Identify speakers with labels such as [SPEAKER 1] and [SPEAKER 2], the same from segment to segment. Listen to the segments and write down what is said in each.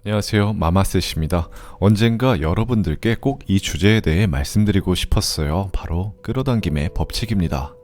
[SPEAKER 1] 안녕하세요, 마마셋입니다. 언젠가 여러분들께 꼭 이 주제에 대해 말씀드리고 싶었어요. 바로 끌어당김의 법칙입니다.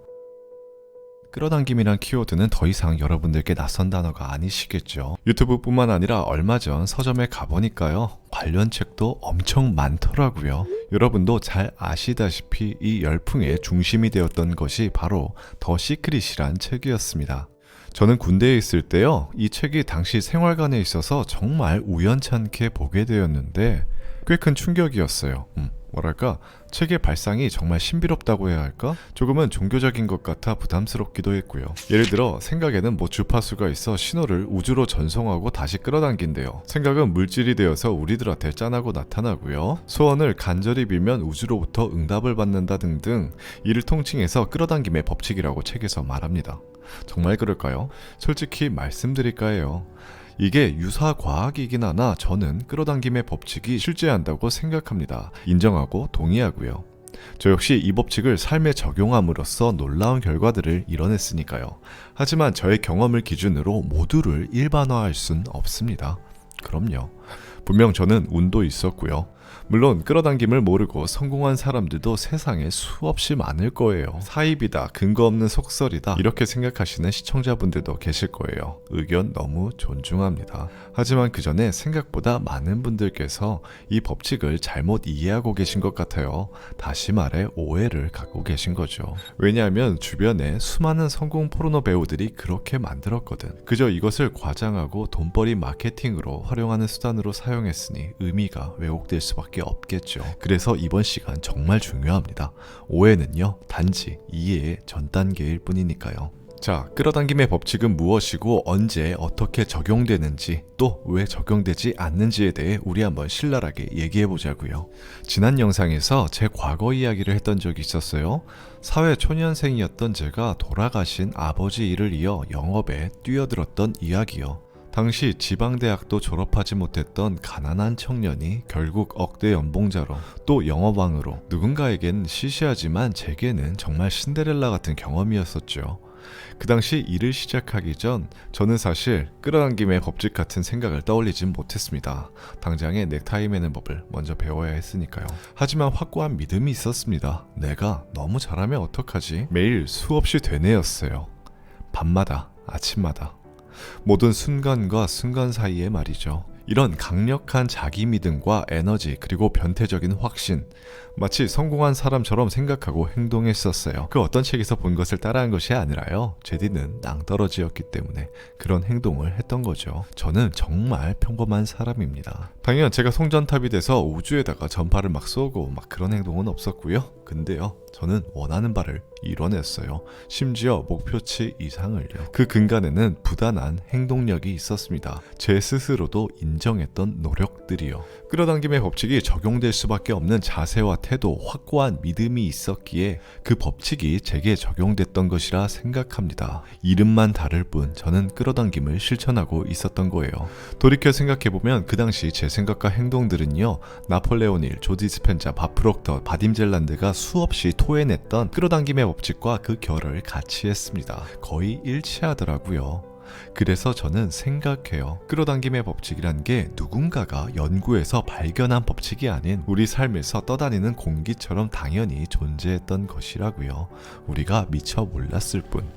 [SPEAKER 1] 끌어당김이란 키워드는 더 이상 여러분들께 낯선 단어가 아니시겠죠. 유튜브뿐만 아니라 얼마 전 서점에 가보니까요, 관련 책도 엄청 많더라고요. 여러분도 잘 아시다시피 이 열풍의 중심이 되었던 것이 바로 더 시크릿이란 책이었습니다. 저는 군대에 있을 때요, 이 책이 당시 생활관에 있어서 정말 우연찮게 보게 되었는데 꽤 큰 충격이었어요. 뭐랄까, 책의 발상이 정말 신비롭다고 해야 할까? 조금은 종교적인 것 같아 부담스럽기도 했고요. 예를 들어 생각에는 주파수가 있어 신호를 우주로 전송하고 다시 끌어당긴대요. 생각은 물질이 되어서 우리들한테 짠하고 나타나고요. 소원을 간절히 빌면 우주로부터 응답을 받는다 등등, 이를 통칭해서 끌어당김의 법칙이라고 책에서 말합니다. 정말 그럴까요? 솔직히 말씀드릴까 해요. 이게 유사과학이긴 하나 저는 끌어당김의 법칙이 실제한다고 생각합니다. 인정하고 동의하고요. 저 역시 이 법칙을 삶에 적용함으로써 놀라운 결과들을 이뤄냈으니까요. 하지만 저의 경험을 기준으로 모두를 일반화할 순 없습니다. 그럼요. 분명 저는 운도 있었고요. 물론 끌어당김을 모르고 성공한 사람들도 세상에 수없이 많을 거예요. 사입이다, 근거 없는 속설이다, 이렇게 생각하시는 시청자분들도 계실 거예요. 의견 너무 존중합니다. 하지만 그 전에 생각보다 많은 분들께서 이 법칙을 잘못 이해하고 계신 것 같아요. 다시 말해 오해를 갖고 계신 거죠. 왜냐하면 주변에 수많은 성공 포르노 배우들이 그렇게 만들었거든. 그저 이것을 과장하고 돈벌이 마케팅으로 활용하는 수단으로 사용했으니 의미가 왜곡될 수밖에 없겠죠. 그래서 이번 시간 정말 중요합니다. 오해는요, 단지 이해의 전 단계일 뿐이니까요. 자, 끌어당김의 법칙은 무엇이고 언제 어떻게 적용되는지, 또 왜 적용되지 않는지에 대해 우리 한번 신랄하게 얘기해 보자고요. 지난 영상에서 제 과거 이야기를 했던 적이 있었어요. 사회 초년생이었던 제가 돌아가신 아버지 일을 이어 영업에 뛰어들었던 이야기요. 당시 지방대학도 졸업하지 못했던 가난한 청년이 결국 억대 연봉자로, 또 영업왕으로, 누군가에겐 시시하지만 제게는 정말 신데렐라 같은 경험이었었죠. 그 당시 일을 시작하기 전 저는 사실 끌어당김의 법칙 같은 생각을 떠올리진 못했습니다. 당장에 넥타이 매는 법을 먼저 배워야 했으니까요. 하지만 확고한 믿음이 있었습니다. 내가 너무 잘하면 어떡하지? 매일 수없이 되뇌었어요. 밤마다, 아침마다. 모든 순간과 순간 사이에 말이죠. 이런 강력한 자기 믿음과 에너지, 그리고 변태적인 확신, 마치 성공한 사람처럼 생각하고 행동했었어요. 그 어떤 책에서 본 것을 따라한 것이 아니라요, 제 뒤는 낭떠러지였기 때문에 그런 행동을 했던 거죠. 저는 정말 평범한 사람입니다. 당연 제가 송전탑이 돼서 우주에다가 전파를 막 쏘고 막 그런 행동은 없었고요. 근데요, 저는 원하는 바를 이뤄냈어요. 심지어 목표치 이상을요. 그 근간에는 부단한 행동력이 있었습니다. 제 스스로도 인정했던 노력들이요. 끌어당김의 법칙이 적용될 수밖에 없는 자세와 태도, 확고한 믿음이 있었기에 그 법칙이 제게 적용됐던 것이라 생각합니다. 이름만 다를 뿐 저는 끌어당김을 실천하고 있었던 거예요. 돌이켜 생각해보면 그 당시 제 생각과 행동들은요, 나폴레온 힐, 조 디스펜자, 밥 프록터, 바딤 젤란드가 수없이 토해냈던 끌어당김의 법칙과 그 결을 같이 했습니다. 거의 일치하더라고요. 그래서 저는 생각해요. 끌어당김의 법칙이란 게 누군가가 연구해서 발견한 법칙이 아닌 우리 삶에서 떠다니는 공기처럼 당연히 존재했던 것이라고요. 우리가 미처 몰랐을 뿐.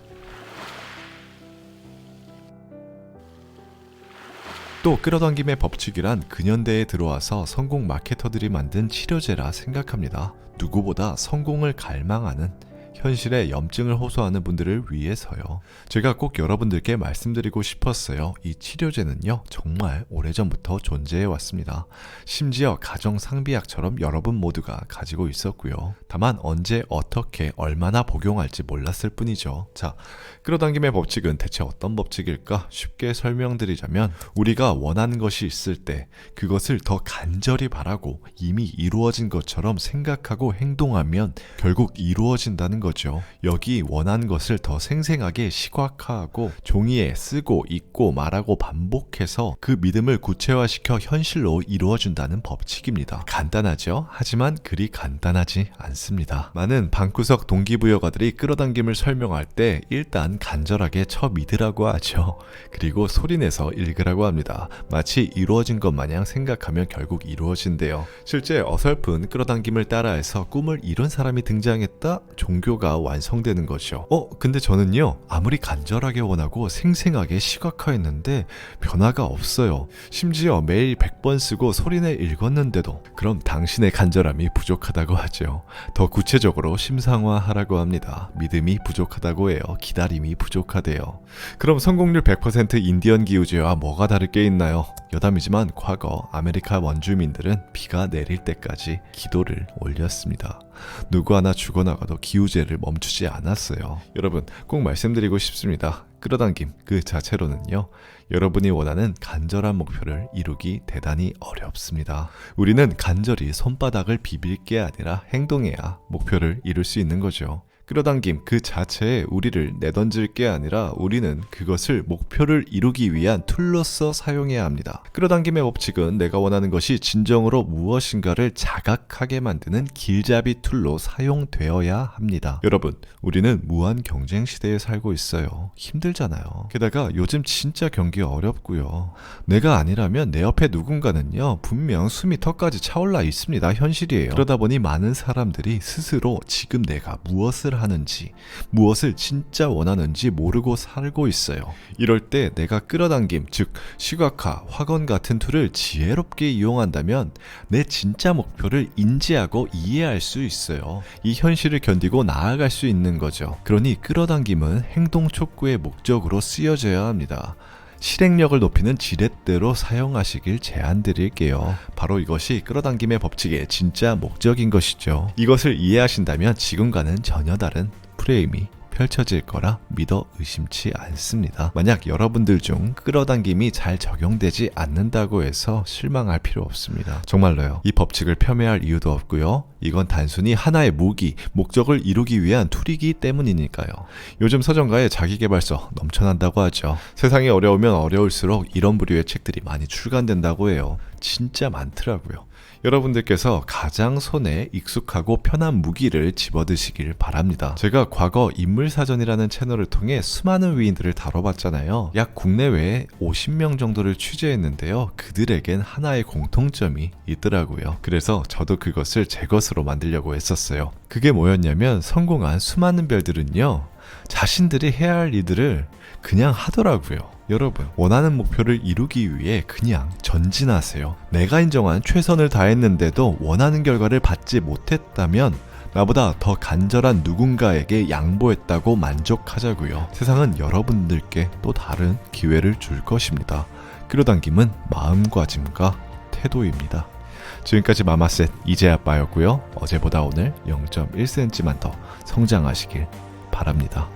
[SPEAKER 1] 또 끌어당김의 법칙이란 근현대에 들어와서 성공 마케터들이 만든 치료제라 생각합니다. 누구보다 성공을 갈망하는, 현실에 염증을 호소하는 분들을 위해서요. 제가 꼭 여러분들께 말씀드리고 싶었어요. 이 치료제는요, 정말 오래전부터 존재해 왔습니다. 심지어 가정상비약처럼 여러분 모두가 가지고 있었고요. 다만 언제, 어떻게, 얼마나 복용할지 몰랐을 뿐이죠. 자, 끌어당김의 법칙은 대체 어떤 법칙일까? 쉽게 설명드리자면, 우리가 원하는 것이 있을 때 그것을 더 간절히 바라고 이미 이루어진 것처럼 생각하고 행동하면 결국 이루어진다는 거죠. 여기 원하는 것을 더 생생하게 시각화하고 종이에 쓰고 읽고 말하고 반복해서 그 믿음을 구체화시켜 현실로 이루어준다는 법칙입니다. 간단하죠? 하지만 그리 간단하지 않습니다. 많은 방구석 동기부여가들이 끌어당김을 설명할 때 일단 간절하게 믿으라고 하죠. 그리고 소리내서 읽으라고 합니다. 마치 이루어진 것 마냥 생각하면 결국 이루어진대요. 실제 어설픈 끌어당김을 따라해서 꿈을 이룬 사람이 등장했다? 종교가 완성되는 거죠. 근데 저는요, 아무리 간절하게 원하고 생생하게 시각화했는데 변화가 없어요. 심지어 매일 100번 쓰고 소리내 읽었는데도. 그럼 당신의 간절함이 부족하다고 하죠. 더 구체적으로 심상화하라고 합니다. 믿음이 부족하다고 해요. 기다림이 부족하대요. 그럼 성공률 100% 인디언 기우제와 뭐가 다를 게 있나요? 여담이지만 과거 아메리카 원주민들은 비가 내릴 때까지 기도를 올렸습니다. 누구 하나 죽어나가도 기우제를 멈추지 않았어요. 여러분, 꼭 말씀드리고 싶습니다. 끌어당김 그 자체로는요, 여러분이 원하는 간절한 목표를 이루기 대단히 어렵습니다. 우리는 간절히 손바닥을 비빌 게 아니라 행동해야 목표를 이룰 수 있는 거죠. 끌어당김 그 자체에 우리를 내던질 게 아니라 우리는 그것을 목표를 이루기 위한 툴로서 사용해야 합니다. 끌어당김의 법칙은 내가 원하는 것이 진정으로 무엇인가를 자각하게 만드는 길잡이 툴로 사용되어야 합니다. 여러분, 우리는 무한 경쟁 시대에 살고 있어요. 힘들잖아요. 게다가 요즘 진짜 경기 어렵고요. 내가 아니라면 내 옆에 누군가는요, 분명 숨이 턱까지 차올라 있습니다. 현실이에요. 그러다 보니 많은 사람들이 스스로 지금 내가 무엇을 하는지, 무엇을 진짜 원하는지 모르고 살고 있어요. 이럴 때 내가 끌어당김, 즉 시각화, 확언 같은 툴을 지혜롭게 이용한다면 내 진짜 목표를 인지하고 이해할 수 있어요. 이 현실을 견디고 나아갈 수 있는 거죠. 그러니 끌어당김은 행동 촉구의 목적으로 쓰여져야 합니다. 실행력을 높이는 지렛대로 사용하시길 제안드릴게요. 바로 이것이 끌어당김의 법칙의 진짜 목적인 것이죠. 이것을 이해하신다면 지금과는 전혀 다른 프레임이 펼쳐질 거라 믿어 의심치 않습니다. 만약 여러분들 중 끌어당김이 잘 적용되지 않는다고 해서 실망할 필요 없습니다. 정말로요. 이 법칙을 폄훼할 이유도 없고요. 이건 단순히 하나의 무기, 목적을 이루기 위한 툴이기 때문이니까요. 요즘 서점가에 자기계발서 넘쳐난다고 하죠. 세상이 어려우면 어려울수록 이런 부류의 책들이 많이 출간된다고 해요. 진짜 많더라고요. 여러분들께서 가장 손에 익숙하고 편한 무기를 집어드시길 바랍니다. 제가 과거 인물사전이라는 채널을 통해 수많은 위인들을 다뤄봤잖아요. 약 국내외에 50명 정도를 취재했는데요. 그들에겐 하나의 공통점이 있더라고요. 그래서 저도 그것을 제 것으로 만들려고 했었어요. 그게 뭐였냐면, 성공한 수많은 별들은요, 자신들이 해야 할 일들을 그냥 하더라고요. 여러분, 원하는 목표를 이루기 위해 그냥 전진하세요. 내가 인정한 최선을 다했는데도 원하는 결과를 받지 못했다면 나보다 더 간절한 누군가에게 양보했다고 만족하자고요. 세상은 여러분들께 또 다른 기회를 줄 것입니다. 끌어당김은 마음가짐과 태도입니다. 지금까지 마마셋 이재아빠였고요. 어제보다 오늘 0.1cm만 더 성장하시길 바랍니다.